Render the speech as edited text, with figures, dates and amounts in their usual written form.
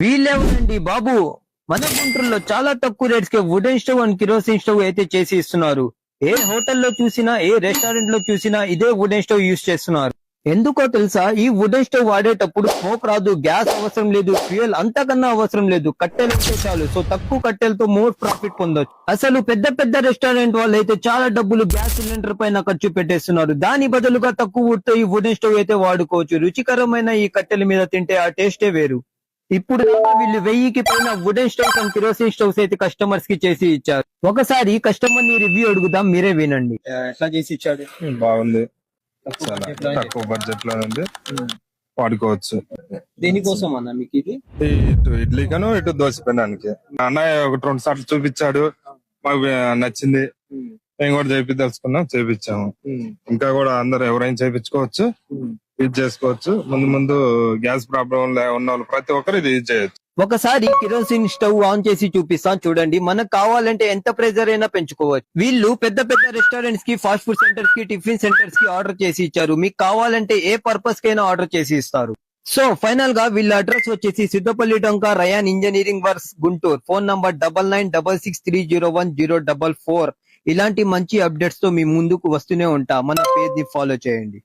వీళ్ళేమోనండి బాబు, మన గుంటూరులో చాలా తక్కువ రేట్స్ కి wooden stove and kerosene stove అయితే చేసి ఇస్తున్నారు. ఏ హోటల్లో చూసినా, ఏ రెస్టారెంట్ లో చూసినా ఇదే వుడెన్ స్టవ్ యూస్ చేస్తున్నారు. ఎందుకో తెలుసా, ఈ వుడెన్ స్టవ్ వాడేటప్పుడు స్మోక్ రాదు, గ్యాస్ అవసరం లేదు, ఫ్యూయల్ అంతకన్నా అవసరం లేదు, కట్టెలు ఉంటే చాలు. సో తక్కువ కట్టెలతో మోర్ ప్రాఫిట్ పొందొచ్చు. అసలు పెద్ద పెద్ద రెస్టారెంట్ వాళ్ళు అయితే చాలా డబ్బులు గ్యాస్ సిలిండర్ పైన ఖర్చు పెట్టేస్తున్నారు. దాని బదులుగా తక్కువ వుడ్తో ఈ వుడెన్ స్టవ్ అయితే వాడుకోవచ్చు. రుచికరమైన ఈ కట్టెల మీద తింటే ఆ టేస్టే వేరు. ఇప్పుడు దాకా వీళ్ళు 1000కి పైన wooden stoves and kerosene stoves అయితే కస్టమర్స్ కి చేసి ఇచ్చారు. ఒకసారి కస్టమర్ ని రివ్యూ అడుగుదాం, మీరే వినండి. ఎట్లా చేసి ఇచ్చాడు? బాగుంది. చాలా తక్కువ బడ్జెట్ లో ఉంది, వాడుకోవచ్చు. దేనికోసం అన్న మీకు ఇది? ఇటు ఇడ్లీకను ఇటు దోశ పెనడానికి అన్నయ్య ఒకటి 2 సార్లు చూపించాడు, మాకు నచ్చింది. మేము కూడా చేపిదలుచుకున్నాం, చేపించాము. ఇంకా కూడా అందరు ఎవరైనా చేపించుకోవచ్చు, యూజ్ చేసుకోవచ్చు. ముందు ముందు గ్యాస్ ప్రాబ్లం ఉన్న వాళ్ళు ప్రతి ఒక్కరు ఇది యూజ్ చేయొచ్చు. ఒకసారి కిరోసిన్ స్టవ్ ఆన్ చేసి చూపిస్తాను చూడండి. మనకు కావాలంటే ఎంత ప్రెజర్ అయినా పెంచుకోవచ్చు. వీళ్ళు పెద్ద పెద్ద రెస్టారెంట్స్ కి, ఫాస్ట్ ఫుడ్ సెంటర్స్ కి, టిఫిన్ సెంటర్స్ కి ఆర్డర్ చేసి ఇచ్చారు. మీకు కావాలంటే ఏ పర్పస్ కైనా ఆర్డర్ చేసి ఇస్తారు. సో ఫైనల్ గా వీళ్ళ అడ్రస్ వచ్చేసి సిద్ధపల్లి టొంక Rayan engineering works Guntur. Phone number 9966301044. ఇలాంటి మంచి అప్డేట్స్ తో మీ ముందుకు వస్తూనే ఉంటా. మన పేజ్ ని ఫాలో చేయండి.